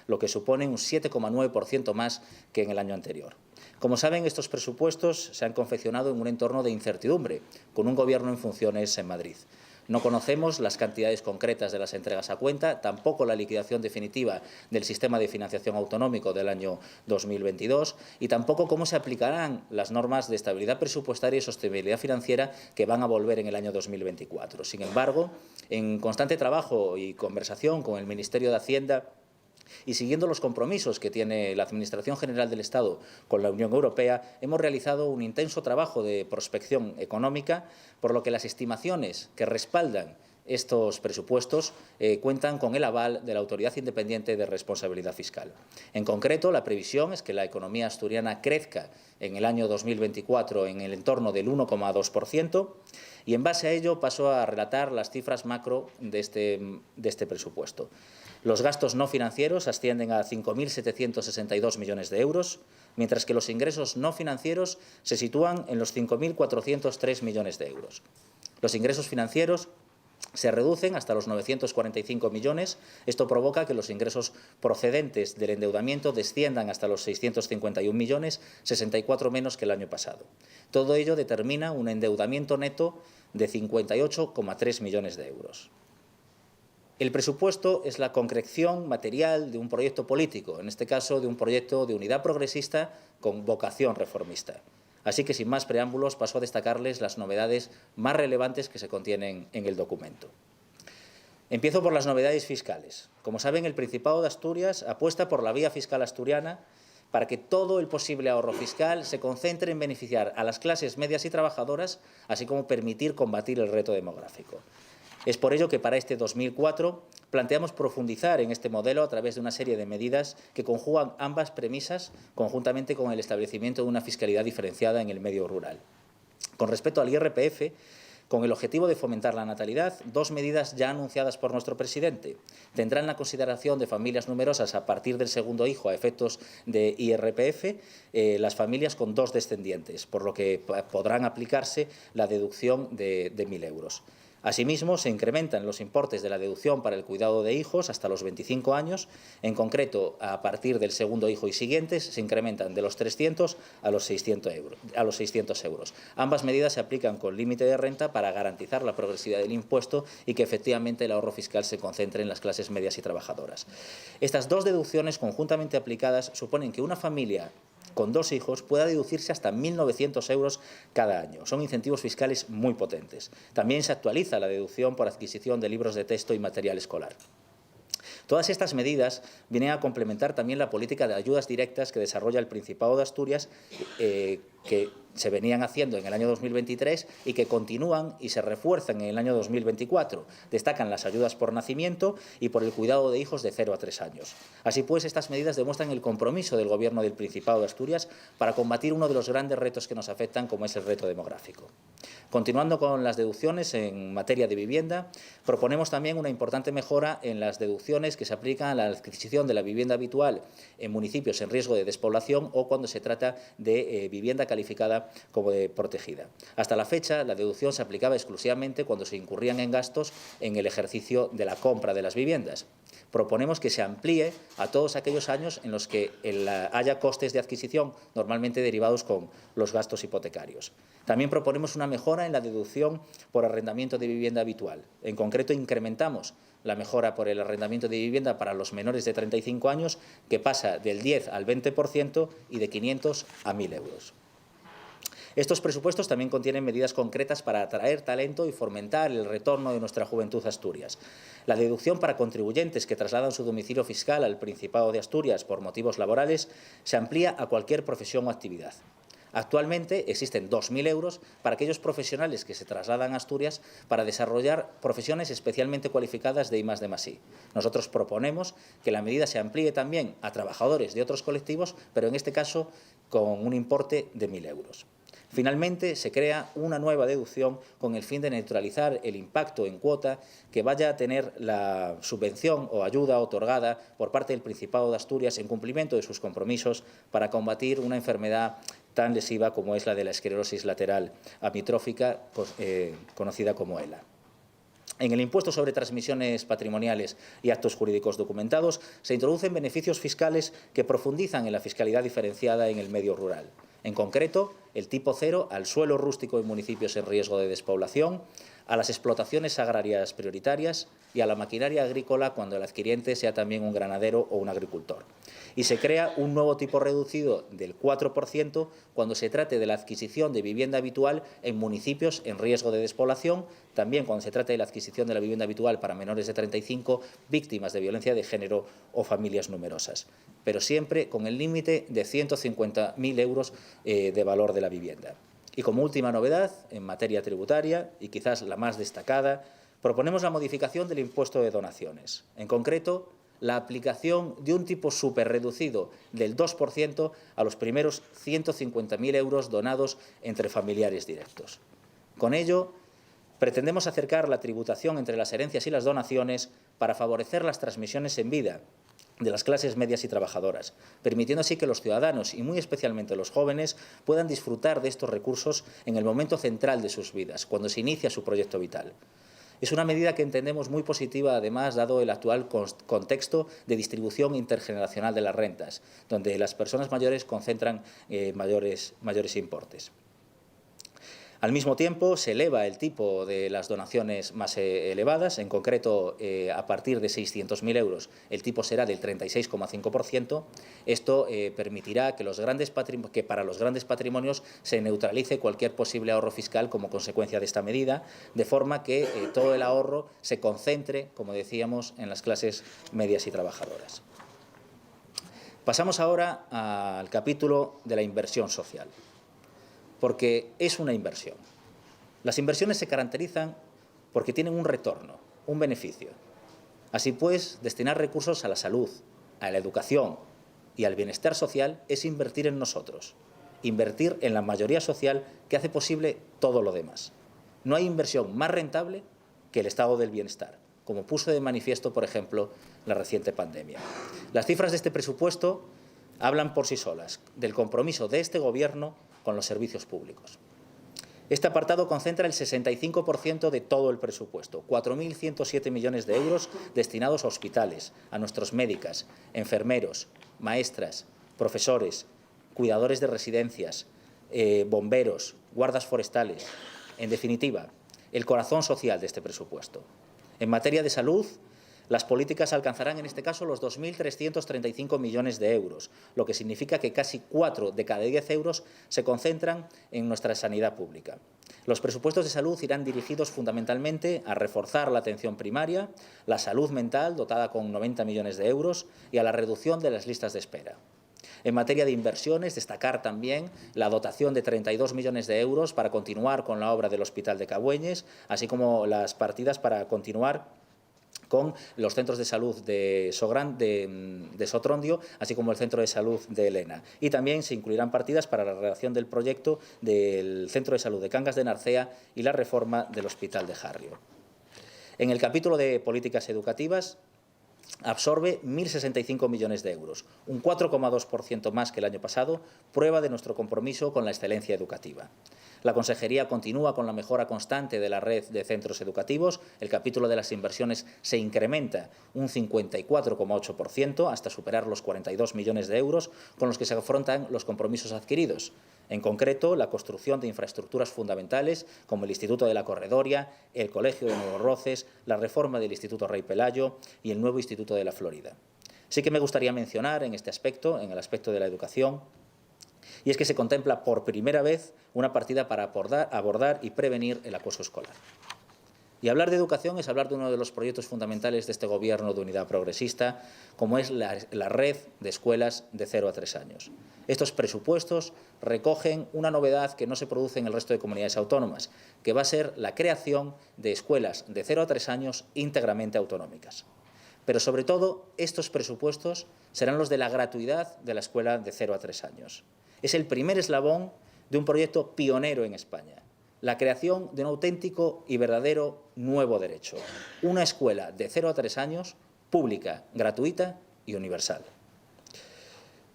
lo que supone un 7,9% más que en el año anterior. Como saben, estos presupuestos se han confeccionado en un entorno de incertidumbre, con un Gobierno en funciones en Madrid. No conocemos las cantidades concretas de las entregas a cuenta, tampoco la liquidación definitiva del sistema de financiación autonómico del año 2022 y tampoco cómo se aplicarán las normas de estabilidad presupuestaria y sostenibilidad financiera que van a volver en el año 2024. Sin embargo, en constante trabajo y conversación con el Ministerio de Hacienda y siguiendo los compromisos que tiene la Administración General del Estado con la Unión Europea, hemos realizado un intenso trabajo de prospección económica, por lo que las estimaciones que respaldan estos presupuestos cuentan con el aval de la Autoridad Independiente de Responsabilidad Fiscal. En concreto, la previsión es que la economía asturiana crezca en el año 2024 en el entorno del 1,2%, y en base a ello paso a relatar las cifras macro de este presupuesto. Los gastos no financieros ascienden a 5.762 millones de euros, mientras que los ingresos no financieros se sitúan en los 5.403 millones de euros. Los ingresos financieros se reducen hasta los 945 millones. Esto provoca que los ingresos procedentes del endeudamiento desciendan hasta los 651 millones, 64 menos que el año pasado. Todo ello determina un endeudamiento neto de 58,3 millones de euros. El presupuesto es la concreción material de un proyecto político, en este caso de un proyecto de unidad progresista con vocación reformista. Así que, sin más preámbulos, paso a destacarles las novedades más relevantes que se contienen en el documento. Empiezo por las novedades fiscales. Como saben, el Principado de Asturias apuesta por la vía fiscal asturiana para que todo el posible ahorro fiscal se concentre en beneficiar a las clases medias y trabajadoras, así como permitir combatir el reto demográfico. Es por ello que para este 2004 planteamos profundizar en este modelo a través de una serie de medidas que conjugan ambas premisas conjuntamente con el establecimiento de una fiscalidad diferenciada en el medio rural. Con respecto al IRPF, con el objetivo de fomentar la natalidad, dos medidas ya anunciadas por nuestro presidente. Tendrán la consideración de familias numerosas a partir del segundo hijo a efectos de IRPF las familias con dos descendientes, por lo que podrán aplicarse la deducción de 1.000 euros. Asimismo, se incrementan los importes de la deducción para el cuidado de hijos hasta los 25 años. En concreto, a partir del segundo hijo y siguientes, se incrementan de los 300 a los 600 euros. Ambas medidas se aplican con límite de renta para garantizar la progresividad del impuesto y que efectivamente el ahorro fiscal se concentre en las clases medias y trabajadoras. Estas dos deducciones conjuntamente aplicadas suponen que una familia con dos hijos pueda deducirse hasta 1.900 euros cada año. Son incentivos fiscales muy potentes. También se actualiza la deducción por adquisición de libros de texto y material escolar. Todas estas medidas vienen a complementar también la política de ayudas directas que desarrolla el Principado de Asturias, que se venían haciendo en el año 2023 y que continúan y se refuerzan en el año 2024. Destacan las ayudas por nacimiento y por el cuidado de hijos de 0 a 3 años. Así pues, estas medidas demuestran el compromiso del Gobierno del Principado de Asturias para combatir uno de los grandes retos que nos afectan, como es el reto demográfico. Continuando con las deducciones en materia de vivienda, proponemos también una importante mejora en las deducciones que se aplican a la adquisición de la vivienda habitual en municipios en riesgo de despoblación o cuando se trata de vivienda calificada como de protegida. Hasta la fecha, la deducción se aplicaba exclusivamente cuando se incurrían en gastos en el ejercicio de la compra de las viviendas. Proponemos que se amplíe a todos aquellos años en los que haya costes de adquisición, normalmente derivados con los gastos hipotecarios. También proponemos una mejora en la deducción por arrendamiento de vivienda habitual. En concreto, incrementamos la mejora por el arrendamiento de vivienda para los menores de 35 años, que pasa del 10 al 20% y de 500 a 1.000 euros. Estos presupuestos también contienen medidas concretas para atraer talento y fomentar el retorno de nuestra juventud a Asturias. La deducción para contribuyentes que trasladan su domicilio fiscal al Principado de Asturias por motivos laborales se amplía a cualquier profesión o actividad. Actualmente existen 2.000 euros para aquellos profesionales que se trasladan a Asturias para desarrollar profesiones especialmente cualificadas de I+D+I. Nosotros proponemos que la medida se amplíe también a trabajadores de otros colectivos, pero en este caso con un importe de 1.000 euros. Finalmente, se crea una nueva deducción con el fin de neutralizar el impacto en cuota que vaya a tener la subvención o ayuda otorgada por parte del Principado de Asturias en cumplimiento de sus compromisos para combatir una enfermedad tan lesiva como es la de la esclerosis lateral amiotrófica, conocida como ELA. En el impuesto sobre transmisiones patrimoniales y actos jurídicos documentados se introducen beneficios fiscales que profundizan en la fiscalidad diferenciada en el medio rural. En concreto, el tipo cero al suelo rústico en municipios en riesgo de despoblación, a las explotaciones agrarias prioritarias y a la maquinaria agrícola cuando el adquiriente sea también un ganadero o un agricultor. Y se crea un nuevo tipo reducido del 4% cuando se trate de la adquisición de vivienda habitual en municipios en riesgo de despoblación, también cuando se trate de la adquisición de la vivienda habitual para menores de 35, víctimas de violencia de género o familias numerosas, pero siempre con el límite de 150.000 euros de valor de la vivienda. Y como última novedad, en materia tributaria, y quizás la más destacada, proponemos la modificación del impuesto de donaciones. En concreto, la aplicación de un tipo superreducido del 2% a los primeros 150.000 euros donados entre familiares directos. Con ello, pretendemos acercar la tributación entre las herencias y las donaciones para favorecer las transmisiones en vida de las clases medias y trabajadoras, permitiendo así que los ciudadanos, y muy especialmente los jóvenes, puedan disfrutar de estos recursos en el momento central de sus vidas, cuando se inicia su proyecto vital. Es una medida que entendemos muy positiva, además, dado el actual contexto de distribución intergeneracional de las rentas, donde las personas mayores concentran mayores importes. Al mismo tiempo, se eleva el tipo de las donaciones más elevadas, en concreto, a partir de 600.000 euros, el tipo será del 36,5%. Esto permitirá que para los grandes patrimonios se neutralice cualquier posible ahorro fiscal como consecuencia de esta medida, de forma que todo el ahorro se concentre, como decíamos, en las clases medias y trabajadoras. Pasamos ahora al capítulo de la inversión social, porque es una inversión. Las inversiones se caracterizan porque tienen un retorno, un beneficio. Así pues, destinar recursos a la salud, a la educación y al bienestar social es invertir en nosotros, invertir en la mayoría social que hace posible todo lo demás. No hay inversión más rentable que el estado del bienestar, como puso de manifiesto, por ejemplo, la reciente pandemia. Las cifras de este presupuesto hablan por sí solas del compromiso de este Gobierno con los servicios públicos. Este apartado concentra el 65% de todo el presupuesto, 4.107 millones de euros destinados a hospitales, a nuestros médicas, enfermeros, maestras, profesores, cuidadores de residencias, bomberos, guardas forestales. En definitiva, el corazón social de este presupuesto. En materia de salud, las políticas alcanzarán en este caso los 2.335 millones de euros, lo que significa que casi 4 de cada 10 euros se concentran en nuestra sanidad pública. Los presupuestos de salud irán dirigidos fundamentalmente a reforzar la atención primaria, la salud mental, dotada con 90 millones de euros, y a la reducción de las listas de espera. En materia de inversiones, destacar también la dotación de 32 millones de euros para continuar con la obra del Hospital de Cabueñes, así como las partidas para continuar con los centros de salud de Sotrondio, así como el centro de salud de Elena. Y también se incluirán partidas para la redacción del proyecto del centro de salud de Cangas de Narcea y la reforma del Hospital de Jarrio. En el capítulo de políticas educativas, absorbe 1.065 millones de euros, un 4,2% más que el año pasado, prueba de nuestro compromiso con la excelencia educativa. La Consejería continúa con la mejora constante de la red de centros educativos. El capítulo de las inversiones se incrementa un 54,8% hasta superar los 42 millones de euros con los que se afrontan los compromisos adquiridos. En concreto, la construcción de infraestructuras fundamentales como el Instituto de la Corredoria, el Colegio de Nuevos Roces, la reforma del Instituto Rey Pelayo y el nuevo Instituto de la Florida. Sí que me gustaría mencionar en este aspecto, en el aspecto de la educación, y es que se contempla por primera vez una partida para abordar y prevenir el acoso escolar. Y hablar de educación es hablar de uno de los proyectos fundamentales de este Gobierno de unidad progresista, como es la red de escuelas de 0 a 3 años. Estos presupuestos recogen una novedad que no se produce en el resto de comunidades autónomas, que va a ser la creación de escuelas de 0 a 3 años íntegramente autonómicas. Pero, sobre todo, estos presupuestos serán los de la gratuidad de la escuela de 0 a 3 años. Es el primer eslabón de un proyecto pionero en España, la creación de un auténtico y verdadero nuevo derecho, una escuela de 0 a 3 años, pública, gratuita y universal.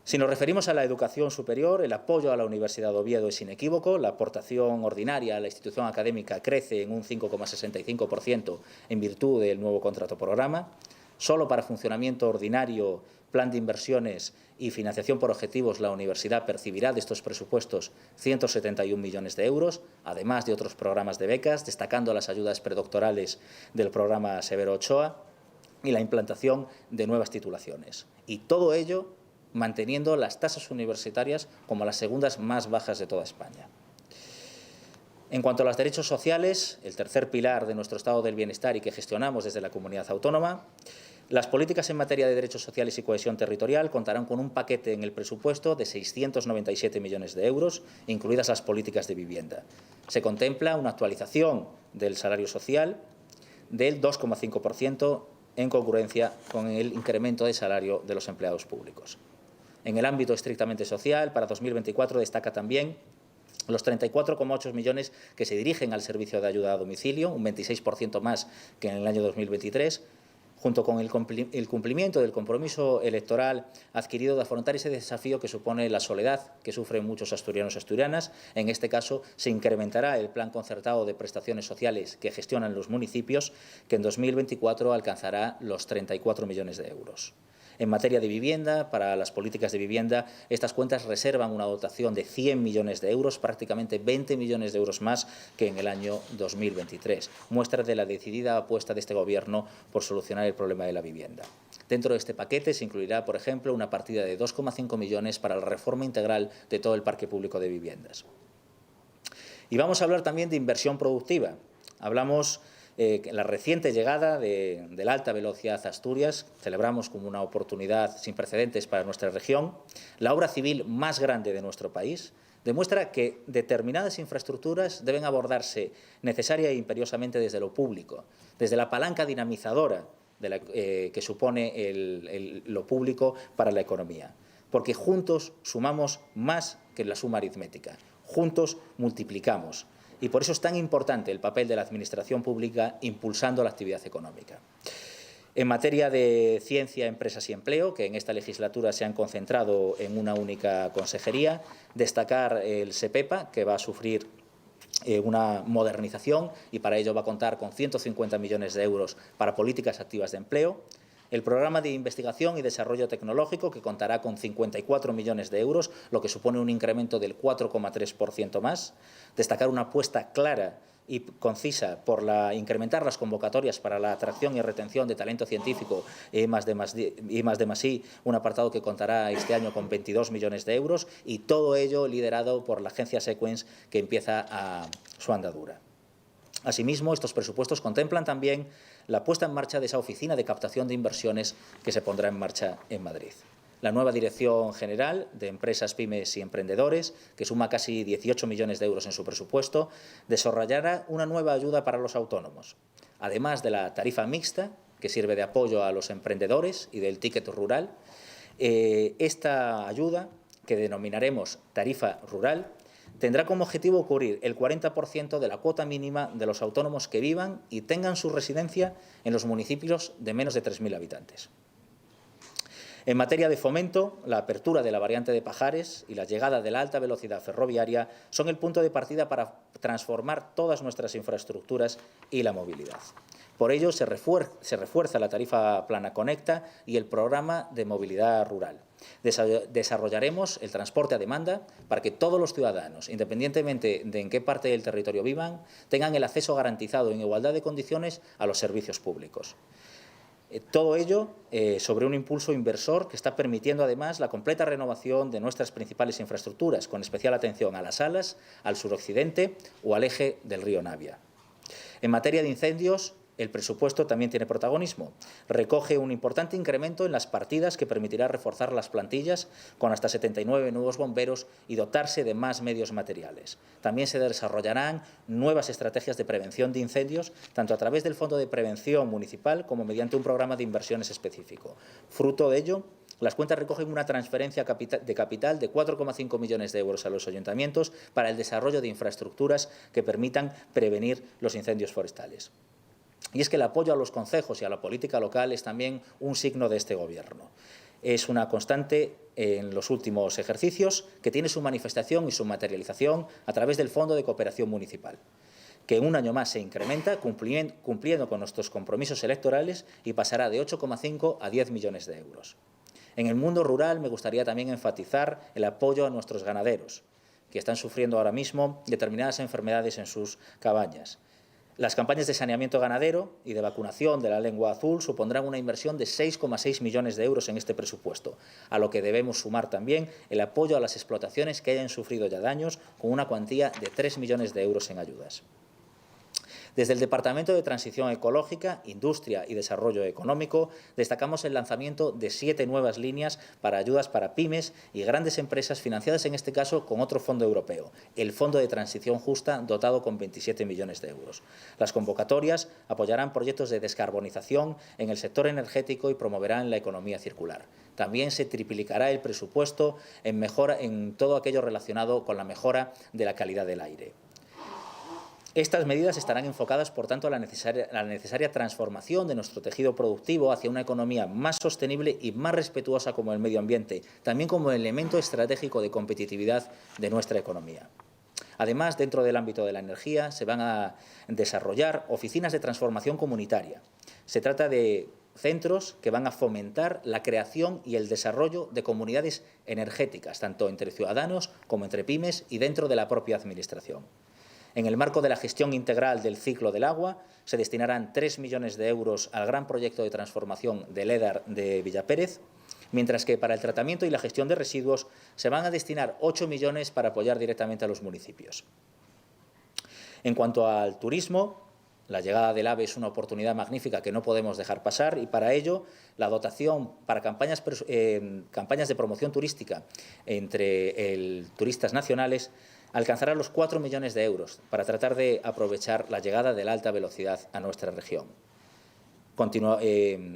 Si nos referimos a la educación superior, el apoyo a la Universidad de Oviedo es inequívoco. La aportación ordinaria a la institución académica crece en un 5,65% en virtud del nuevo contrato programa. Solo para funcionamiento ordinario, plan de inversiones y financiación por objetivos, la universidad percibirá de estos presupuestos 171 millones de euros, además de otros programas de becas, destacando las ayudas predoctorales del programa Severo Ochoa y la implantación de nuevas titulaciones. Y todo ello manteniendo las tasas universitarias como las segundas más bajas de toda España. En cuanto a los derechos sociales, el tercer pilar de nuestro estado del bienestar y que gestionamos desde la comunidad autónoma, las políticas en materia de derechos sociales y cohesión territorial contarán con un paquete en el presupuesto de 697 millones de euros, incluidas las políticas de vivienda. Se contempla una actualización del salario social del 2,5% en congruencia con el incremento de salario de los empleados públicos. En el ámbito estrictamente social, para 2024 destaca también los 34,8 millones que se dirigen al servicio de ayuda a domicilio, un 26% más que en el año 2023, junto con el cumplimiento del compromiso electoral adquirido de afrontar ese desafío que supone la soledad que sufren muchos asturianos y asturianas. En este caso, se incrementará el plan concertado de prestaciones sociales que gestionan los municipios, que en 2024 alcanzará los 34 millones de euros. En materia de vivienda, para las políticas de vivienda, estas cuentas reservan una dotación de 100 millones de euros, prácticamente 20 millones de euros más que en el año 2023. Muestra de la decidida apuesta de este Gobierno por solucionar el problema de la vivienda. Dentro de este paquete se incluirá, por ejemplo, una partida de 2,5 millones para la reforma integral de todo el parque público de viviendas. Y vamos a hablar también de inversión productiva. Hablamos la reciente llegada de la alta velocidad a Asturias, celebramos como una oportunidad sin precedentes para nuestra región, la obra civil más grande de nuestro país, demuestra que determinadas infraestructuras deben abordarse necesaria e imperiosamente desde lo público, desde la palanca dinamizadora que supone lo público para la economía, porque juntos sumamos más que la suma aritmética, juntos multiplicamos. Y por eso es tan importante el papel de la Administración pública impulsando la actividad económica. En materia de ciencia, empresas y empleo, que en esta legislatura se han concentrado en una única consejería, destacar el SEPEPA, que va a sufrir una modernización y para ello va a contar con 150 millones de euros para políticas activas de empleo. El programa de investigación y desarrollo tecnológico, que contará con 54 millones de euros, lo que supone un incremento del 4,3% más. Destacar una apuesta clara y concisa por incrementar las convocatorias para la atracción y retención de talento científico I+D+I, un apartado que contará este año con 22 millones de euros y todo ello liderado por la agencia Sequens, que empieza a su andadura. Asimismo, estos presupuestos contemplan también la puesta en marcha de esa oficina de captación de inversiones que se pondrá en marcha en Madrid. La nueva Dirección General de Empresas, Pymes y Emprendedores, que suma casi 18 millones de euros en su presupuesto, desarrollará una nueva ayuda para los autónomos, además de la tarifa mixta, que sirve de apoyo a los emprendedores, y del ticket rural. Esta ayuda, que denominaremos tarifa rural, tendrá como objetivo cubrir el 40% de la cuota mínima de los autónomos que vivan y tengan su residencia en los municipios de menos de 3.000 habitantes. En materia de fomento, la apertura de la variante de Pajares y la llegada de la alta velocidad ferroviaria son el punto de partida para transformar todas nuestras infraestructuras y la movilidad. Por ello, se refuerza la tarifa plana Conecta y el programa de movilidad rural. Desarrollaremos el transporte a demanda para que todos los ciudadanos, independientemente de en qué parte del territorio vivan, tengan el acceso garantizado en igualdad de condiciones a los servicios públicos. Todo ello sobre un impulso inversor que está permitiendo además la completa renovación de nuestras principales infraestructuras, con especial atención a las Salas, al suroccidente o al eje del río Navia. En materia de incendios, el presupuesto también tiene protagonismo. Recoge un importante incremento en las partidas que permitirá reforzar las plantillas con hasta 79 nuevos bomberos y dotarse de más medios materiales. También se desarrollarán nuevas estrategias de prevención de incendios, tanto a través del Fondo de Prevención Municipal como mediante un programa de inversiones específico. Fruto de ello, las cuentas recogen una transferencia de capital de 4,5 millones de euros a los ayuntamientos para el desarrollo de infraestructuras que permitan prevenir los incendios forestales. Y es que el apoyo a los concejos y a la política local es también un signo de este Gobierno. es una constante en los últimos ejercicios que tiene su manifestación y su materialización a través del Fondo de Cooperación Municipal, que un año más se incrementa cumpliendo con nuestros compromisos electorales y pasará de 8,5 a 10 millones de euros. En el mundo rural me gustaría también enfatizar el apoyo a nuestros ganaderos, que están sufriendo ahora mismo determinadas enfermedades en sus cabañas. Las campañas de saneamiento ganadero y de vacunación de la lengua azul supondrán una inversión de 6,6 millones de euros en este presupuesto, a lo que debemos sumar también el apoyo a las explotaciones que hayan sufrido ya daños, con una cuantía de 3 millones de euros en ayudas. Desde el Departamento de Transición Ecológica, Industria y Desarrollo Económico destacamos el lanzamiento de 7 nuevas líneas para ayudas para pymes y grandes empresas financiadas en este caso con otro fondo europeo, el Fondo de Transición Justa, dotado con 27 millones de euros. Las convocatorias apoyarán proyectos de descarbonización en el sector energético y promoverán la economía circular. También se triplicará el presupuesto en todo aquello relacionado con la mejora de la calidad del aire. Estas medidas estarán enfocadas, por tanto, a la necesaria transformación de nuestro tejido productivo hacia una economía más sostenible y más respetuosa con el medio ambiente, también como elemento estratégico de competitividad de nuestra economía. Además, dentro del ámbito de la energía, se van a desarrollar oficinas de transformación comunitaria. Se trata de centros que van a fomentar la creación y el desarrollo de comunidades energéticas, tanto entre ciudadanos como entre pymes y dentro de la propia Administración. En el marco de la gestión integral del ciclo del agua, se destinarán 3 millones de euros al gran proyecto de transformación del EDAR de Villapérez, mientras que para el tratamiento y la gestión de residuos se van a destinar 8 millones para apoyar directamente a los municipios. En cuanto al turismo, la llegada del AVE es una oportunidad magnífica que no podemos dejar pasar y para ello la dotación para campañas de promoción turística entre turistas nacionales alcanzará los 4 millones de euros para tratar de aprovechar la llegada de la alta velocidad a nuestra región.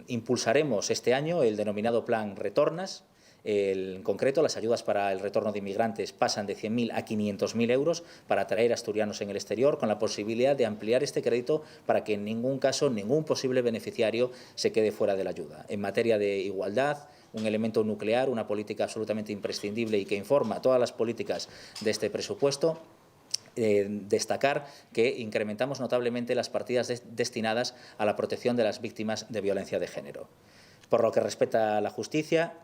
Impulsaremos este año el denominado Plan Retornas. En concreto, las ayudas para el retorno de inmigrantes pasan de 100.000 a 500.000 euros para atraer asturianos en el exterior, con la posibilidad de ampliar este crédito para que en ningún caso ningún posible beneficiario se quede fuera de la ayuda. En materia de igualdad, un elemento nuclear, una política absolutamente imprescindible y que informa todas las políticas de este presupuesto, destacar que incrementamos notablemente las partidas destinadas a la protección de las víctimas de violencia de género. Por lo que respecta a la justicia,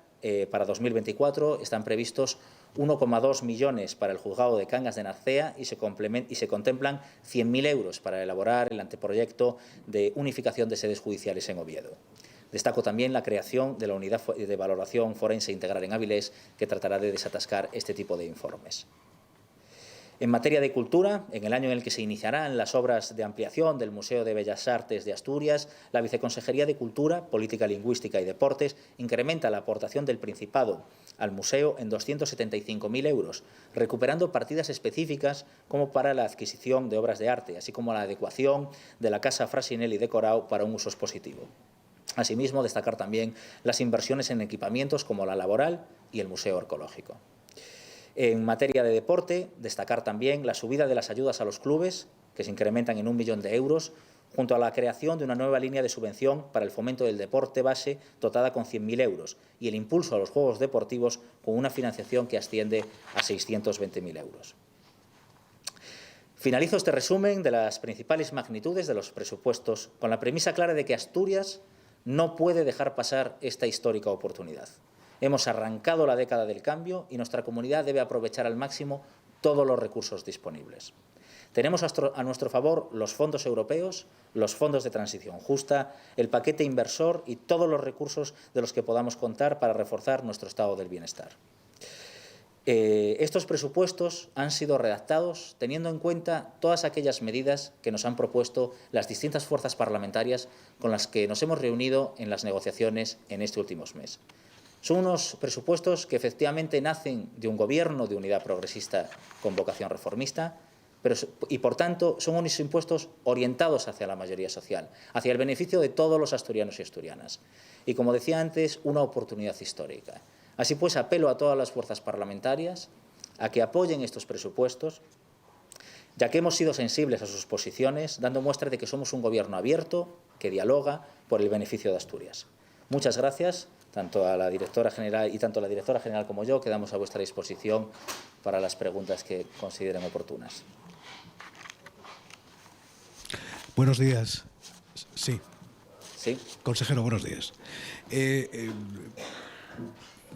para 2024 están previstos 1,2 millones para el juzgado de Cangas de Narcea y se contemplan 100.000 euros para elaborar el anteproyecto de unificación de sedes judiciales en Oviedo. Destaco también la creación de la Unidad de Valoración Forense Integral en Avilés, que tratará de desatascar este tipo de informes. En materia de cultura, en el año en el que se iniciarán las obras de ampliación del Museo de Bellas Artes de Asturias, la Viceconsejería de Cultura, Política Lingüística y Deportes incrementa la aportación del Principado al museo en 275.000 euros, recuperando partidas específicas como para la adquisición de obras de arte, así como la adecuación de la Casa Frasinelli de Corao para un uso expositivo. Asimismo, destacar también las inversiones en equipamientos como la laboral y el Museo Arqueológico. En materia de deporte, destacar también la subida de las ayudas a los clubes, que se incrementan en 1 millón de euros, junto a la creación de una nueva línea de subvención para el fomento del deporte base dotada con 100.000 euros y el impulso a los juegos deportivos con una financiación que asciende a 620.000 euros. Finalizo este resumen de las principales magnitudes de los presupuestos con la premisa clara de que Asturias no puede dejar pasar esta histórica oportunidad. Hemos arrancado la década del cambio y nuestra comunidad debe aprovechar al máximo todos los recursos disponibles. Tenemos a nuestro favor los fondos europeos, los fondos de transición justa, el paquete inversor y todos los recursos de los que podamos contar para reforzar nuestro estado del bienestar. Estos presupuestos han sido redactados teniendo en cuenta todas aquellas medidas que nos han propuesto las distintas fuerzas parlamentarias con las que nos hemos reunido en las negociaciones en este último mes. Son unos presupuestos que efectivamente nacen de un gobierno de unidad progresista con vocación reformista y, por tanto, son unos impuestos orientados hacia la mayoría social, hacia el beneficio de todos los asturianos y asturianas. Y, como decía antes, una oportunidad histórica. Así pues, apelo a todas las fuerzas parlamentarias a que apoyen estos presupuestos, ya que hemos sido sensibles a sus posiciones, dando muestra de que somos un gobierno abierto, que dialoga por el beneficio de Asturias. Muchas gracias, tanto a la directora general como yo, quedamos a vuestra disposición para las preguntas que consideren oportunas. Buenos días. Sí. Sí. Consejero, buenos días.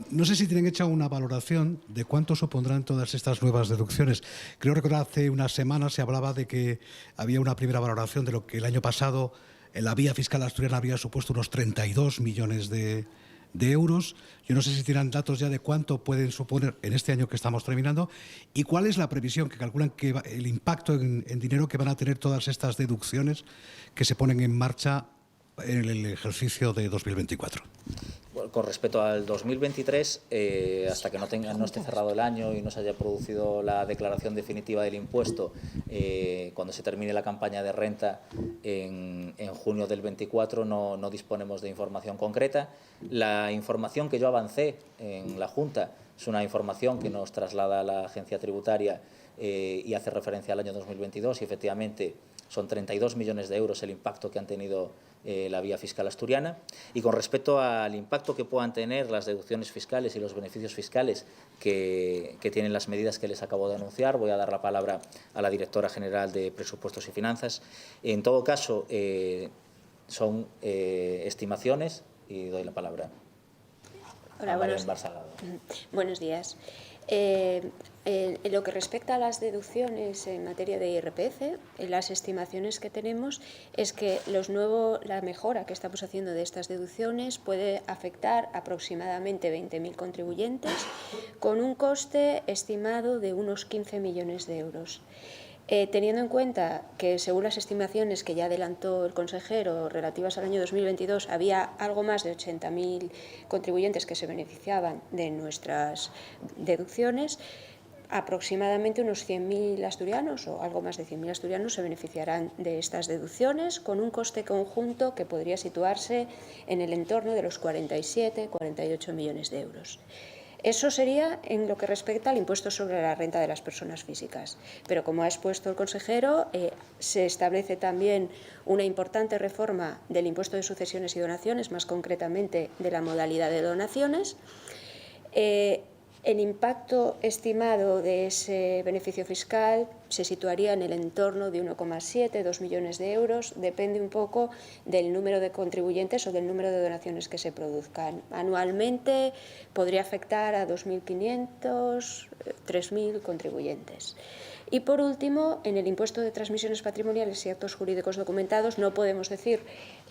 No sé si tienen hecha una valoración de cuánto supondrán todas estas nuevas deducciones. Creo recordar hace unas semanas se hablaba de que había una primera valoración de lo que el año pasado en la vía fiscal asturiana había supuesto unos 32 millones de euros. Yo no sé si tienen datos ya de cuánto pueden suponer en este año que estamos terminando y cuál es la previsión que calculan que el impacto en dinero que van a tener todas estas deducciones que se ponen en marcha en el ejercicio de 2024. Con respecto al 2023, hasta que no esté cerrado el año y no se haya producido la declaración definitiva del impuesto, cuando se termine la campaña de renta en junio del 24, no disponemos de información concreta. La información que yo avancé en la Junta es una información que nos traslada la Agencia Tributaria y hace referencia al año 2022 y efectivamente son 32 millones de euros el impacto que han tenido la vía fiscal asturiana. Y con respecto al impacto que puedan tener las deducciones fiscales y los beneficios fiscales que tienen las medidas que les acabo de anunciar, voy a dar la palabra a la directora general de Presupuestos y Finanzas. En todo caso, son estimaciones y doy la palabra. Hola, buenos días. En lo que respecta a las deducciones en materia de IRPF, las estimaciones que tenemos es que la mejora que estamos haciendo de estas deducciones puede afectar aproximadamente 20.000 contribuyentes con un coste estimado de unos 15 millones de euros. Teniendo en cuenta que, según las estimaciones que ya adelantó el consejero relativas al año 2022, había algo más de 80.000 contribuyentes que se beneficiaban de nuestras deducciones, aproximadamente unos 100.000 asturianos o algo más de 100.000 asturianos se beneficiarán de estas deducciones con un coste conjunto que podría situarse en el entorno de los 47-48 millones de euros. Eso sería en lo que respecta al impuesto sobre la renta de las personas físicas. Pero, como ha expuesto el consejero, se establece también una importante reforma del impuesto de sucesiones y donaciones, más concretamente de la modalidad de donaciones. El impacto estimado de ese beneficio fiscal se situaría en el entorno de 1,7-2 millones de euros. Depende un poco del número de contribuyentes o del número de donaciones que se produzcan. Anualmente podría afectar a 2.500, 3.000 contribuyentes. Y, por último, en el impuesto de transmisiones patrimoniales y actos jurídicos documentados no podemos decir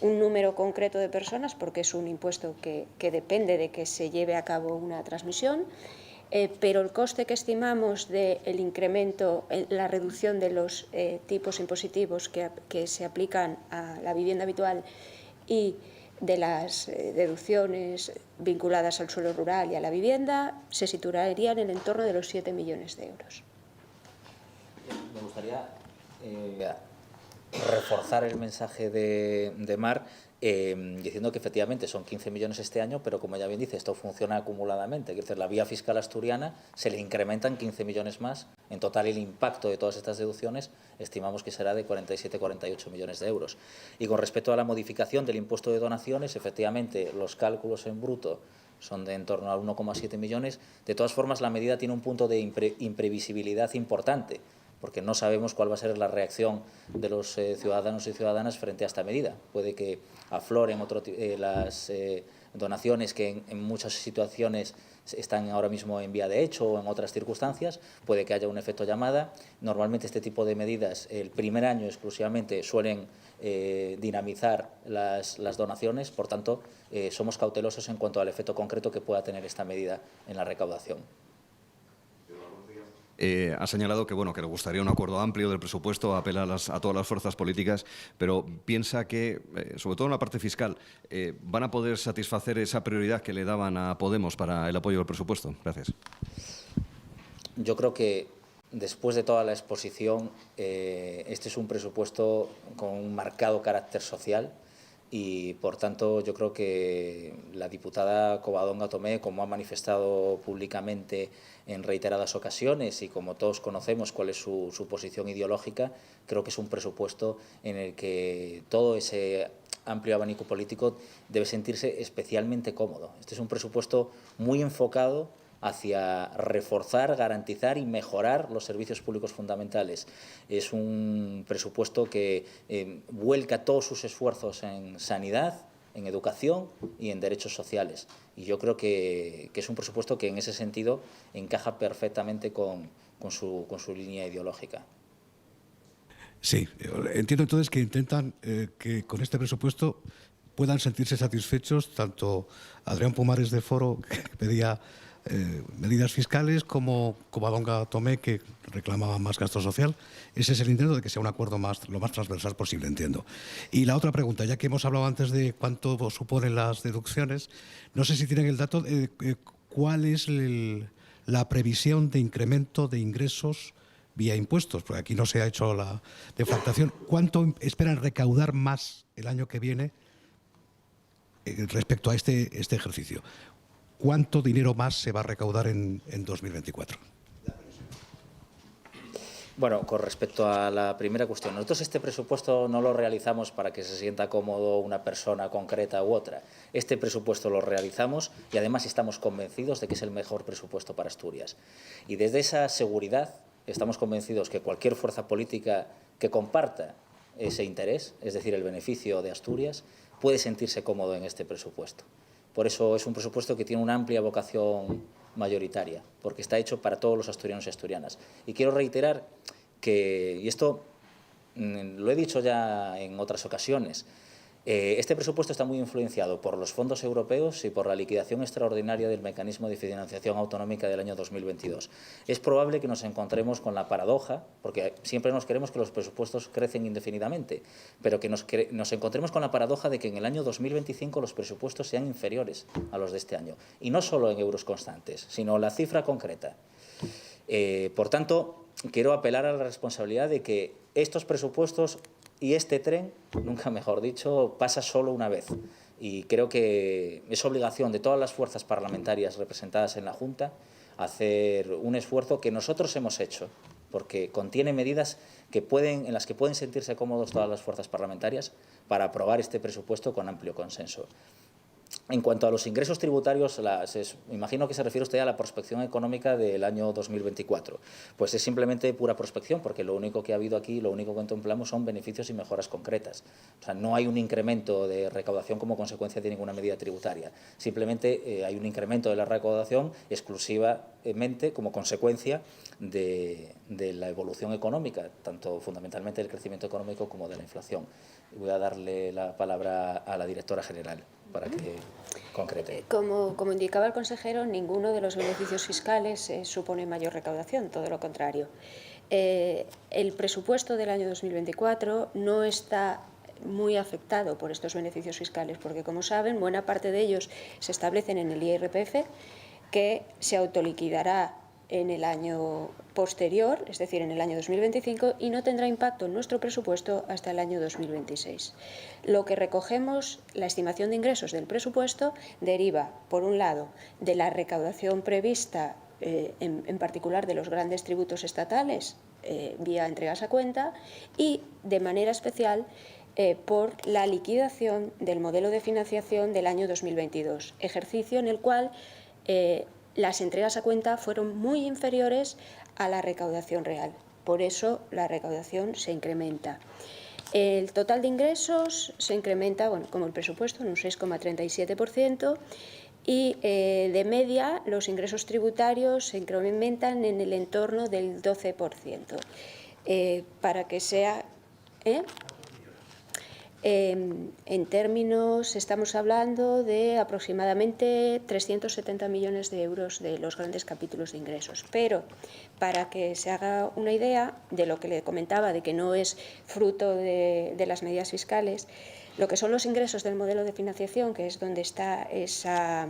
un número concreto de personas porque es un impuesto que depende de que se lleve a cabo una transmisión. Pero el coste que estimamos del incremento, la reducción de los tipos impositivos que se aplican a la vivienda habitual y de las deducciones vinculadas al suelo rural y a la vivienda, se situaría en el entorno de los 7 millones de euros. Me gustaría reforzar el mensaje de Mar diciendo que efectivamente son 15 millones este año, pero como ya bien dice, esto funciona acumuladamente. Es decir, la vía fiscal asturiana se le incrementan 15 millones más. En total, el impacto de todas estas deducciones estimamos que será de 47-48 millones de euros. Y con respecto a la modificación del impuesto de donaciones, efectivamente, los cálculos en bruto son de en torno a 1,7 millones. De todas formas, la medida tiene un punto de imprevisibilidad importante, porque no sabemos cuál va a ser la reacción de los ciudadanos y ciudadanas frente a esta medida. Puede que afloren las donaciones que en muchas situaciones están ahora mismo en vía de hecho o en otras circunstancias, puede que haya un efecto llamada. Normalmente este tipo de medidas el primer año exclusivamente suelen dinamizar las donaciones, por tanto somos cautelosos en cuanto al efecto concreto que pueda tener esta medida en la recaudación. Ha señalado que, que le gustaría un acuerdo amplio del presupuesto, apela a todas las fuerzas políticas, pero piensa que, sobre todo en la parte fiscal, ¿van a poder satisfacer esa prioridad que le daban a Podemos para el apoyo del presupuesto? Gracias. Yo creo que después de toda la exposición, este es un presupuesto con un marcado carácter social y, por tanto, yo creo que la diputada Covadonga Tomé, como ha manifestado públicamente en reiteradas ocasiones y como todos conocemos cuál es su posición ideológica, creo que es un presupuesto en el que todo ese amplio abanico político debe sentirse especialmente cómodo. Este es un presupuesto muy enfocado hacia reforzar, garantizar y mejorar los servicios públicos fundamentales. Es un presupuesto que vuelca todos sus esfuerzos en sanidad, en educación y en derechos sociales. Y yo creo que es un presupuesto que en ese sentido encaja perfectamente con su línea ideológica. Sí, entiendo entonces que intentan que con este presupuesto puedan sentirse satisfechos tanto Adrián Pumares de Foro, que pedía medidas fiscales, como Covadonga Tomé, que reclamaba más gasto social. Ese es el intento de que sea un acuerdo lo más transversal posible, entiendo. Y la otra pregunta, ya que hemos hablado antes de cuánto suponen las deducciones, no sé si tienen el dato de cuál es la previsión de incremento de ingresos vía impuestos, porque aquí no se ha hecho la deflactación. ¿Cuánto esperan recaudar más el año que viene respecto a este ejercicio? ¿Cuánto dinero más se va a recaudar en 2024? Bueno, con respecto a la primera cuestión, nosotros este presupuesto no lo realizamos para que se sienta cómodo una persona concreta u otra. Este presupuesto lo realizamos y además estamos convencidos de que es el mejor presupuesto para Asturias. Y desde esa seguridad estamos convencidos que cualquier fuerza política que comparta ese interés, es decir, el beneficio de Asturias, puede sentirse cómodo en este presupuesto. Por eso es un presupuesto que tiene una amplia vocación mayoritaria, porque está hecho para todos los asturianos y asturianas. Y quiero reiterar que, y esto lo he dicho ya en otras ocasiones, este presupuesto está muy influenciado por los fondos europeos y por la liquidación extraordinaria del mecanismo de financiación autonómica del año 2022. Es probable que nos encontremos con la paradoja, porque siempre nos queremos que los presupuestos crecen indefinidamente, pero que nos encontremos con la paradoja de que en el año 2025 los presupuestos sean inferiores a los de este año. Y no solo en euros constantes, sino la cifra concreta. Por tanto, quiero apelar a la responsabilidad de que estos presupuestos y este tren, nunca mejor dicho, pasa solo una vez. Y creo que es obligación de todas las fuerzas parlamentarias representadas en la Junta hacer un esfuerzo que nosotros hemos hecho, porque contiene medidas en las que pueden sentirse cómodos todas las fuerzas parlamentarias para aprobar este presupuesto con amplio consenso. En cuanto a los ingresos tributarios, imagino que se refiere usted a la prospección económica del año 2024. Pues es simplemente pura prospección, porque lo único que ha habido aquí, lo único que contemplamos son beneficios y mejoras concretas. O sea, no hay un incremento de recaudación como consecuencia de ninguna medida tributaria. Simplemente hay un incremento de la recaudación exclusivamente como consecuencia de la evolución económica, tanto fundamentalmente del crecimiento económico como de la inflación. Voy a darle la palabra a la directora general para que concrete. Como indicaba el consejero, ninguno de los beneficios fiscales supone mayor recaudación, todo lo contrario. El presupuesto del año 2024 no está muy afectado por estos beneficios fiscales, porque, como saben, buena parte de ellos se establecen en el IRPF, que se autoliquidará en el año posterior, es decir, en el año 2025, y no tendrá impacto en nuestro presupuesto hasta el año 2026. Lo que recogemos, la estimación de ingresos del presupuesto, deriva, por un lado, de la recaudación prevista, en particular de los grandes tributos estatales, vía entregas a cuenta, y, de manera especial, por la liquidación del modelo de financiación del año 2022, ejercicio en el cual las entregas a cuenta fueron muy inferiores a la recaudación real. Por eso la recaudación se incrementa. El total de ingresos se incrementa, como el presupuesto, en un 6,37%, y de media los ingresos tributarios se incrementan en el entorno del 12%. Para que sea... en términos, estamos hablando de aproximadamente 370 millones de euros de los grandes capítulos de ingresos. Pero, para que se haga una idea de lo que le comentaba, de que no es fruto de las medidas fiscales, lo que son los ingresos del modelo de financiación, que es donde está esa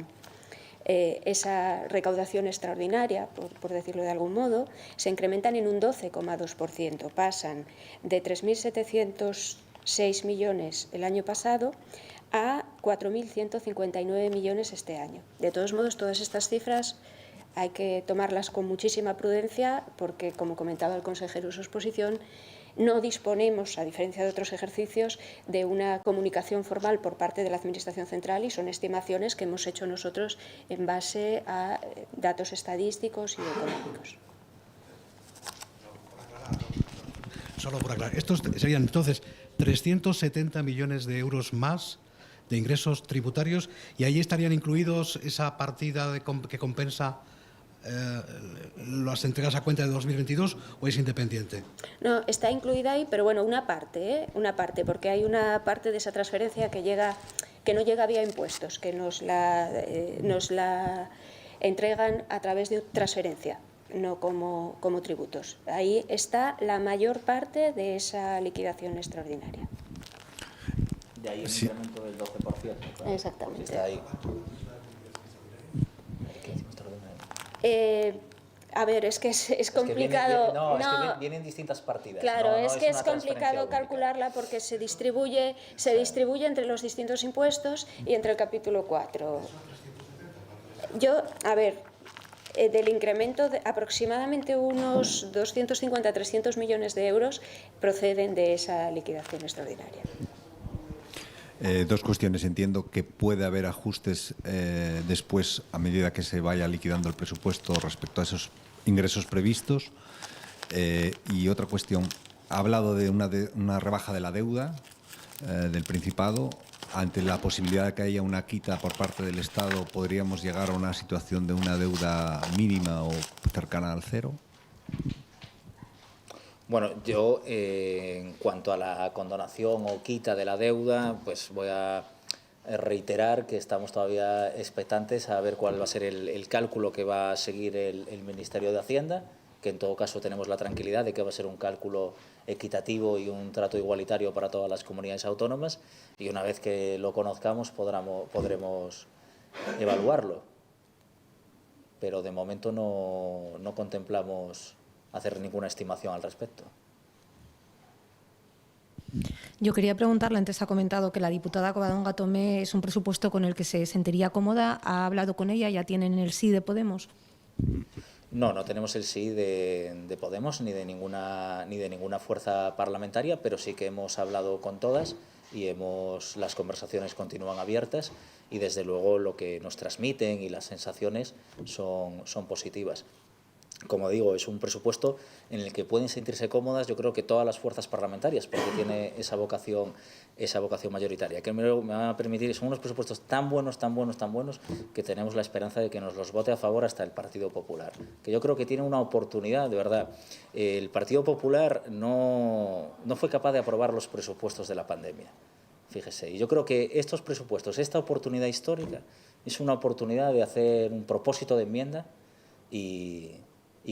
recaudación extraordinaria, por decirlo de algún modo, se incrementan en un 12,2%. Pasan de 3.706 millones el año pasado a 4.159 millones este año. De todos modos, todas estas cifras hay que tomarlas con muchísima prudencia porque, como comentaba el consejero en su exposición, No disponemos, a diferencia de otros ejercicios, de una comunicación formal por parte de la Administración Central y son estimaciones que hemos hecho nosotros en base a datos estadísticos y económicos. Solo por aclarar, estos serían entonces 370 millones de euros más de ingresos tributarios y ahí estarían incluidos esa partida que compensa las entregas a cuenta de 2022 o es independiente? No, está incluida ahí, pero bueno, una parte, porque hay una parte de esa transferencia que no llega vía impuestos, que nos la entregan a través de transferencia, no como tributos. Ahí está la mayor parte de esa liquidación extraordinaria. De ahí el incremento del 12%. Claro, exactamente. Está ahí. A ver, es que es complicado. Es que vienen distintas partidas. Claro, no es que es complicado única. calcularla porque se distribuye entre los distintos impuestos y entre el capítulo 4. Del incremento, aproximadamente unos 250-300 millones de euros proceden de esa liquidación extraordinaria. Dos cuestiones. Entiendo que puede haber ajustes después a medida que se vaya liquidando el presupuesto respecto a esos ingresos previstos. Y otra cuestión. Ha hablado de una rebaja de la deuda del Principado. Ante la posibilidad de que haya una quita por parte del Estado, ¿podríamos llegar a una situación de una deuda mínima o cercana al cero? Bueno, yo en cuanto a la condonación o quita de la deuda, pues voy a reiterar que estamos todavía expectantes a ver cuál va a ser el cálculo que va a seguir el Ministerio de Hacienda, que en todo caso tenemos la tranquilidad de que va a ser un cálculo equitativo y un trato igualitario para todas las comunidades autónomas, y una vez que lo conozcamos podremos evaluarlo. Pero de momento no contemplamos hacer ninguna estimación al respecto. Yo quería preguntarle, antes ha comentado que la diputada Covadonga Tomé es un presupuesto con el que se sentiría cómoda. ¿Ha hablado con ella? ¿Ya tienen el sí de Podemos? No tenemos el sí de Podemos ni de ninguna fuerza parlamentaria, pero sí que hemos hablado con todas y las conversaciones continúan abiertas y desde luego lo que nos transmiten y las sensaciones son positivas. Como digo, es un presupuesto en el que pueden sentirse cómodas, yo creo que todas las fuerzas parlamentarias, porque tiene esa vocación mayoritaria. Que me va a permitir, son unos presupuestos tan buenos, que tenemos la esperanza de que nos los vote a favor hasta el Partido Popular. Que yo creo que tiene una oportunidad, de verdad. El Partido Popular no fue capaz de aprobar los presupuestos de la pandemia, fíjese. Y yo creo que estos presupuestos, esta oportunidad histórica, es una oportunidad de hacer un propósito de enmienda y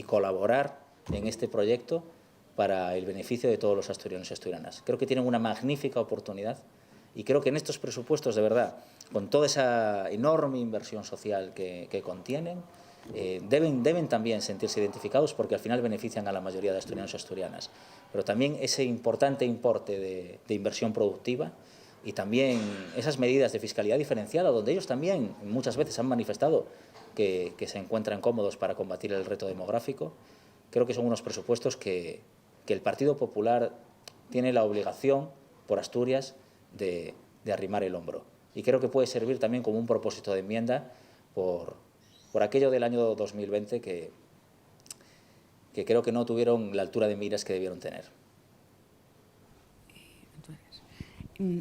colaborar en este proyecto para el beneficio de todos los asturianos y asturianas. Creo que tienen una magnífica oportunidad y creo que en estos presupuestos, de verdad, con toda esa enorme inversión social que contienen, deben también sentirse identificados porque al final benefician a la mayoría de asturianos y asturianas. Pero también ese importante importe de inversión productiva y también esas medidas de fiscalidad diferenciada, donde ellos también muchas veces han manifestado que se encuentran cómodos para combatir el reto demográfico. Creo que son unos presupuestos que el Partido Popular tiene la obligación por Asturias de arrimar el hombro. Y creo que puede servir también como un propósito de enmienda por aquello del año 2020 que creo que no tuvieron la altura de miras que debieron tener.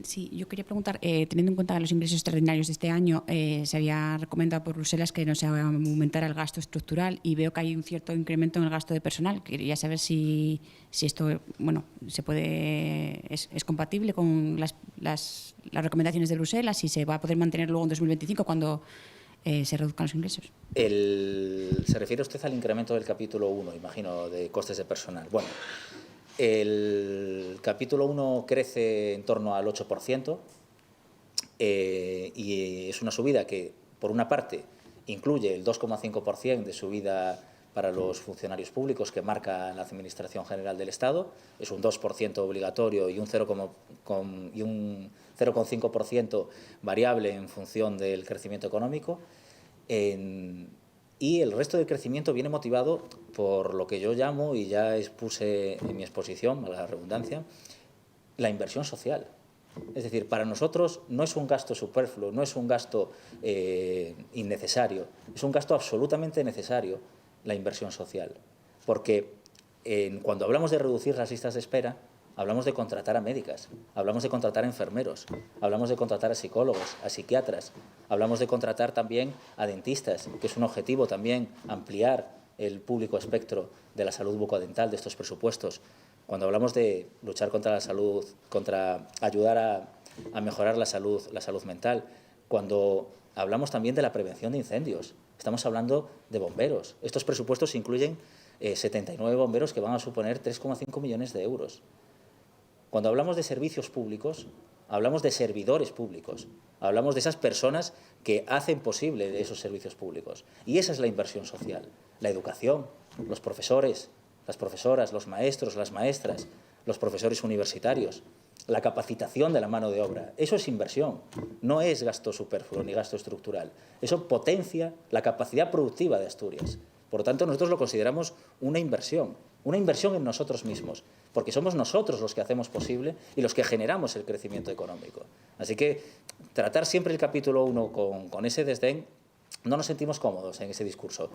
Sí, yo quería preguntar, teniendo en cuenta los ingresos extraordinarios de este año, se había recomendado por Bruselas que no se aumentara el gasto estructural y veo que hay un cierto incremento en el gasto de personal. Quería saber si esto se puede es compatible con las recomendaciones de Bruselas, si se va a poder mantener luego en 2025 cuando se reduzcan los ingresos. ¿Se refiere usted al incremento del capítulo 1, imagino, de costes de personal? Bueno, el capítulo 1 crece en torno al 8% y es una subida que, por una parte, incluye el 2,5% de subida para los funcionarios públicos que marca la Administración General del Estado, es un 2% obligatorio y un 0,5% variable en función del crecimiento económico. Y Y el resto del crecimiento viene motivado por lo que yo llamo, y ya expuse en mi exposición, a la redundancia, la inversión social. Es decir, para nosotros no es un gasto superfluo, no es un gasto innecesario, es un gasto absolutamente necesario la inversión social. Porque cuando hablamos de reducir las listas de espera, hablamos de contratar a médicas, hablamos de contratar a enfermeros, hablamos de contratar a psicólogos, a psiquiatras, hablamos de contratar también a dentistas, que es un objetivo también ampliar el público espectro de la salud bucodental de estos presupuestos. Cuando hablamos de luchar contra la salud, contra ayudar a mejorar la salud mental, cuando hablamos también de la prevención de incendios, estamos hablando de bomberos. Estos presupuestos incluyen 79 bomberos que van a suponer 3,5 millones de euros. Cuando hablamos de servicios públicos, hablamos de servidores públicos, hablamos de esas personas que hacen posible esos servicios públicos. Y esa es la inversión social, la educación, los profesores, las profesoras, los maestros, las maestras, los profesores universitarios, la capacitación de la mano de obra. Eso es inversión, no es gasto superfluo ni gasto estructural. Eso potencia la capacidad productiva de Asturias. Por lo tanto, nosotros lo consideramos una inversión en nosotros mismos, porque somos nosotros los que hacemos posible y los que generamos el crecimiento económico. Así que tratar siempre el capítulo 1 con ese desdén, no nos sentimos cómodos en ese discurso.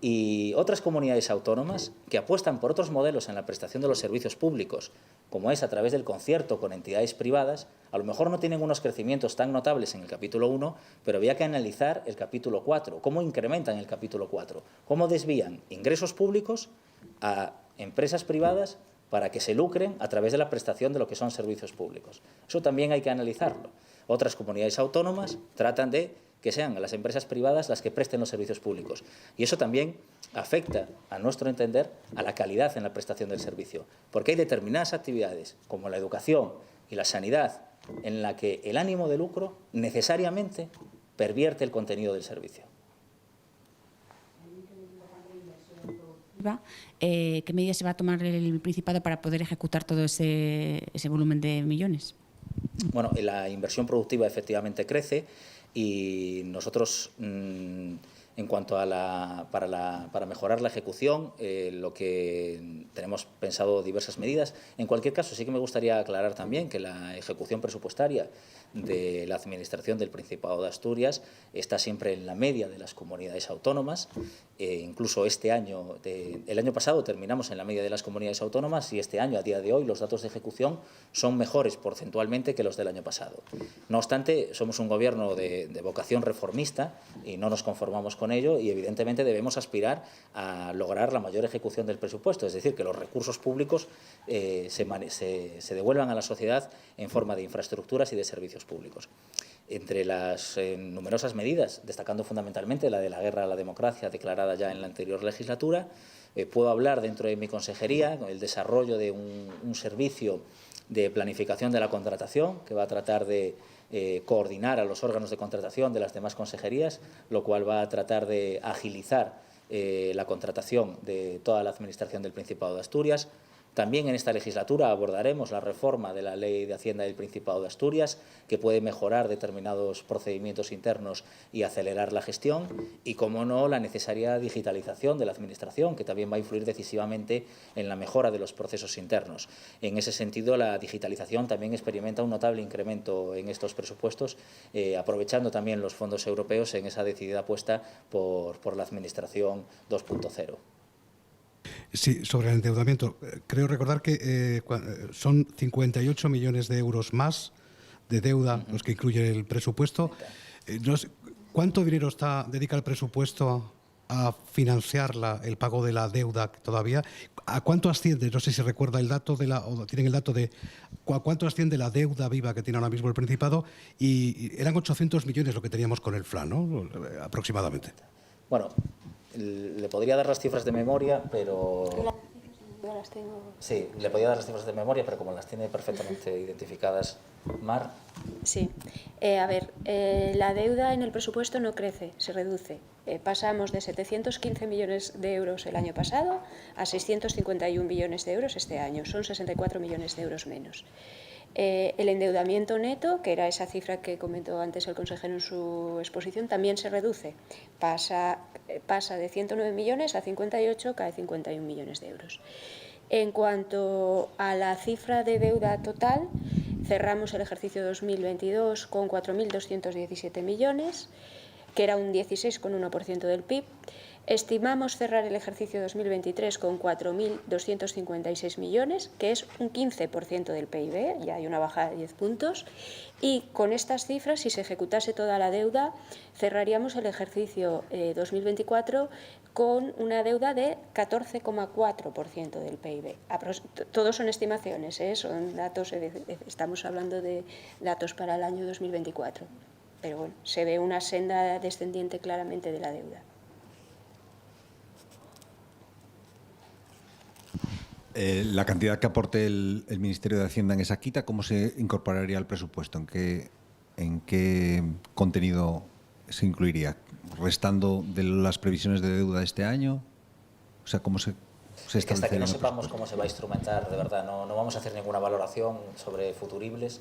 Y otras comunidades autónomas que apuestan por otros modelos en la prestación de los servicios públicos, como es a través del concierto con entidades privadas, a lo mejor no tienen unos crecimientos tan notables en el capítulo 1, pero había que analizar el capítulo 4, cómo incrementan el capítulo 4, cómo desvían ingresos públicos a empresas privadas para que se lucren a través de la prestación de lo que son servicios públicos. Eso también hay que analizarlo. Otras comunidades autónomas tratan de que sean las empresas privadas las que presten los servicios públicos. Y eso también afecta, a nuestro entender, a la calidad en la prestación del servicio. Porque hay determinadas actividades, como la educación y la sanidad, en la que el ánimo de lucro necesariamente pervierte el contenido del servicio. ¿Qué medidas se va a tomar el Principado para poder ejecutar todo ese volumen de millones? Bueno, la inversión productiva efectivamente crece y nosotros, en cuanto a para mejorar la ejecución, lo que tenemos pensado diversas medidas. En cualquier caso, sí que me gustaría aclarar también que la ejecución presupuestaria de la Administración del Principado de Asturias está siempre en la media de las comunidades autónomas. Incluso este año, el año pasado terminamos en la media de las comunidades autónomas y este año, a día de hoy, los datos de ejecución son mejores porcentualmente que los del año pasado. No obstante, somos un gobierno de vocación reformista y no nos conformamos con ello y evidentemente debemos aspirar a lograr la mayor ejecución del presupuesto, es decir, que los recursos públicos se devuelvan a la sociedad en forma de infraestructuras y de servicios públicos. Entre las numerosas medidas, destacando fundamentalmente la de la guerra a la democracia declarada ya en la anterior legislatura, puedo hablar dentro de mi consejería el desarrollo de un servicio de planificación de la contratación que va a tratar de coordinar a los órganos de contratación de las demás consejerías, lo cual va a tratar de agilizar la contratación de toda la Administración del Principado de Asturias. También en esta legislatura abordaremos la reforma de la Ley de Hacienda del Principado de Asturias, que puede mejorar determinados procedimientos internos y acelerar la gestión, y, como no, la necesaria digitalización de la Administración, que también va a influir decisivamente en la mejora de los procesos internos. En ese sentido, la digitalización también experimenta un notable incremento en estos presupuestos, aprovechando también los fondos europeos en esa decidida apuesta por la Administración 2.0. Sí, sobre el endeudamiento. Creo recordar que son 58 millones de euros más de deuda los que incluye el presupuesto. ¿Cuánto dinero dedica el presupuesto a financiar el pago de la deuda todavía? ¿A cuánto asciende? No sé si recuerda el dato o tienen el dato de a cuánto asciende la deuda viva que tiene ahora mismo el Principado. Y eran 800 millones lo que teníamos con el FLA, ¿no? Aproximadamente. Bueno, le podría dar las cifras de memoria, pero... Yo las tengo. Sí, le podría dar las cifras de memoria, pero como las tiene perfectamente identificadas Mar... Sí. La deuda en el presupuesto no crece, se reduce. Pasamos de 715 millones de euros el año pasado a 651 millones de euros este año. Son 64 millones de euros menos. El endeudamiento neto, que era esa cifra que comentó antes el consejero en su exposición, también se reduce. Pasa de 109 millones a 58, cae 51 millones de euros. En cuanto a la cifra de deuda total, cerramos el ejercicio 2022 con 4.217 millones, que era un 16,1% del PIB. Estimamos cerrar el ejercicio 2023 con 4.256 millones, que es un 15% del PIB, ya hay una bajada de 10 puntos. Y con estas cifras, si se ejecutase toda la deuda, cerraríamos el ejercicio 2024 con una deuda de 14,4% del PIB. Todos son estimaciones, son datos, estamos hablando de datos para el año 2024. Pero bueno, se ve una senda descendiente claramente de la deuda. La cantidad que aporte el Ministerio de Hacienda en esa quita, ¿cómo se incorporaría al presupuesto? ¿En qué contenido se incluiría? ¿Restando de las previsiones de deuda de este año? O sea, ¿cómo se es que hasta que no sepamos cómo se va a instrumentar, de verdad, no vamos a hacer ninguna valoración sobre futuribles.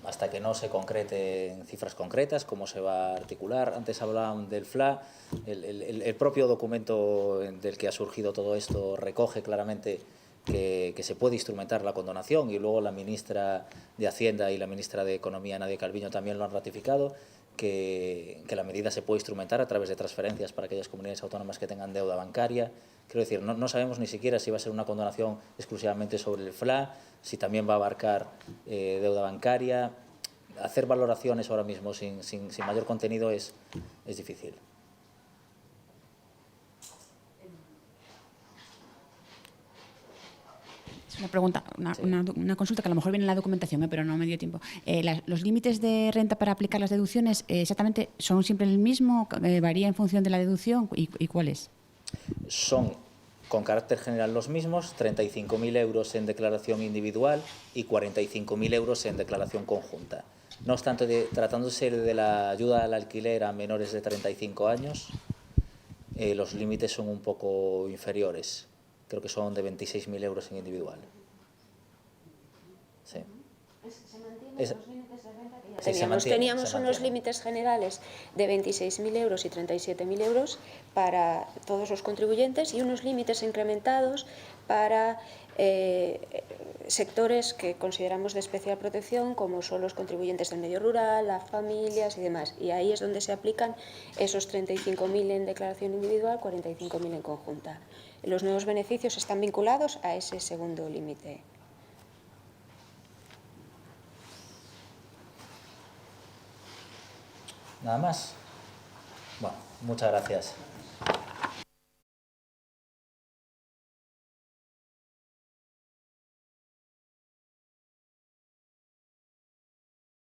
Hasta que no se concrete en cifras concretas, cómo se va a articular. Antes hablaban del FLA, el propio documento del que ha surgido todo esto recoge claramente que se puede instrumentar la condonación, y luego la ministra de Hacienda y la ministra de Economía, Nadia Calviño, también lo han ratificado, que la medida se puede instrumentar a través de transferencias para aquellas comunidades autónomas que tengan deuda bancaria. Quiero decir, no sabemos ni siquiera si va a ser una condonación exclusivamente sobre el FLA, si también va a abarcar deuda bancaria. Hacer valoraciones ahora mismo sin mayor contenido es difícil. Una pregunta, una consulta que a lo mejor viene en la documentación, pero no me dio tiempo. ¿Los límites de renta para aplicar las deducciones exactamente son siempre el mismo? ¿Varía en función de la deducción? ¿Y cuáles? Son con carácter general los mismos, 35.000 euros en declaración individual y 45.000 euros en declaración conjunta. No obstante, tratándose de la ayuda al alquiler a menores de 35 años, los límites son un poco inferiores. Creo que son de 26.000 euros en individual. Sí. ¿Se mantienen los límites de renta que ya teníamos unos límites generales de 26.000 euros y 37.000 euros para todos los contribuyentes y unos límites incrementados para sectores que consideramos de especial protección, como son los contribuyentes del medio rural, las familias y demás. Y ahí es donde se aplican esos 35.000 en declaración individual, 45.000 en conjunta. Los nuevos beneficios están vinculados a ese segundo límite. ¿Nada más? Bueno, muchas gracias.